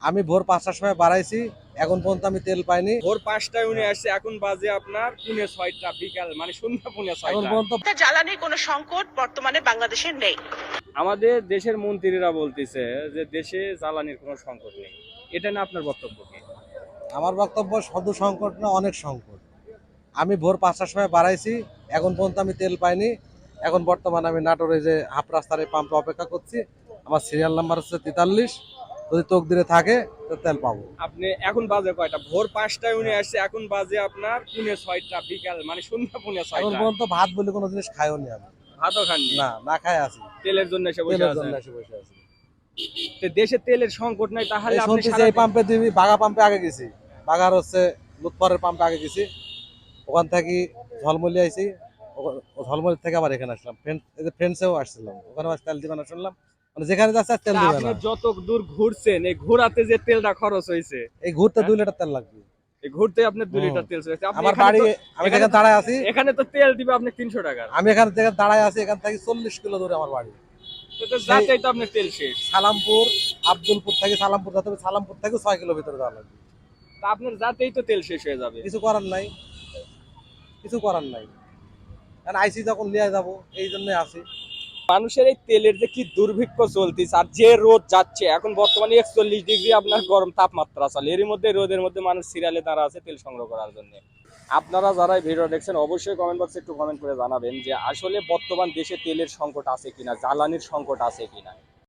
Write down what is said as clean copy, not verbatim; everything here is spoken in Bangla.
আমি ভোর ৫টার সময় বাড়াইছি, এখন পর্যন্ত আমি তেল পাইনি। ভোর ৫টায় উনি আসছে, এখন বাজে আপনার পৌনে ৬টা, বিকাল মানে সন্ধ্যা পৌনে এখন ৬টা। পর্যন্ত জ্বালানির কোনো সংকট বর্তমানে বাংলাদেশে নেই। আমাদের দেশের মন্ত্রীরা বলতেছে যে দেশে জ্বালানির কোনো সংকট নেই, এটা না আপনার বক্তব্য কি? আমার বক্তব্য শুধু সংকট না, অনেক সংকট। আমি ভোর ৫টার সময় বাড়াইছি, এখন পর্যন্ত আমি তেল পাইনি। এখন বর্তমানে আমি নাটোরে যে হাফ রাস্তার এই পাম্পে অপেক্ষা করছি। আমার সিরিয়াল নাম্বার হচ্ছে ৪৩। যদি তকদিরে থাকে তো তেল পাবো। আপনি এখন বাজে কয়টা? ভোর ৫টায় উনি আসছে, এখন বাজে আপনার পৌনে ৬টা, বিকাল মানে সন্ধ্যা পৌনে এখন ৬টা। পর্যন্ত ভাত বলে কোনো জিনিস খাইও নি আমি। ভাতও খাননি? না, না খাই আছি। তেলের জন্য এসে বসে তেলের আছেন? জন্য এসে বসে আছি। তো দেশে তেলের সংকট নাই, তাহলে এই আপনি শুনতেছি এই পাম্পে দিবি, বাগা পাম্পে আগে গেছি। বাগার হচ্ছে লুৎফরের পাম্পে আগে গেছি। ওখান থেকে ঝলমলি আইছি। ঝলমলি থেকে আবার এখানে আসলাম। ফ্রেন্ডসেও আসছিলাম, ওখানে তেল দিবে না শুনলাম। মানে যেখানে যাচ্ছে আর তেল দিবে আপনি না। যত দূর ঘুরছেন, এই ঘোরাতে যে তেলটা খরচ হয়েছে, এই ঘুরতে ২ লিটার তেল লাগবে। এই ঘুরতে আপনার ২ লিটার তেল চলেছে। আপনি আমার এখানে বাড়ি, তো- আমি এখানে যেখানে তো- দাঁড়ায় আছি, এখানে তো তেল দিবে আপনি ৩০০ টাকার। আমি এখানে যেখানে দাঁড়ায় আছি, এখান থেকে ৪০ কিলো দূরে আমার বাড়ি। তো যাতেই তো আপনার তেল শেষ। সালামপুর, আব্দুলপুর থেকে সালামপুর যেতে হবে, সালামপুর থেকে ৬ কিলো ভিতরে যাওয়া লাগবে। তা আপনার যাতেই তো তেল শেষ হয়ে যাবে। কিছু করার নাই, কিছু করার নাই। কারণ আইসি যখন লিয়ে যাবো, এই জন্য আসি। মানুষের এই তেলের যে কি দুর্ভিক্ষ চলতেছে, আর যে রোদ যাচ্ছে, এখন বর্তমানে ৪১ ডিগ্রি আপনার গরম তাপমাত্রা চলে, এর মধ্যে রোদের মধ্যে মানুষ সিরিয়ালে দাঁড়া আছে তেল সংগ্রহ করার জন্য। আপনারা যারা এই ভিডিও দেখছেন অবশ্যই কমেন্ট বক্সে একটু কমেন্ট করে জানাবেন যে আসলে বর্তমান দেশে তেলের সংকট আছে কিনা, জ্বালানির সংকট আছে কিনা।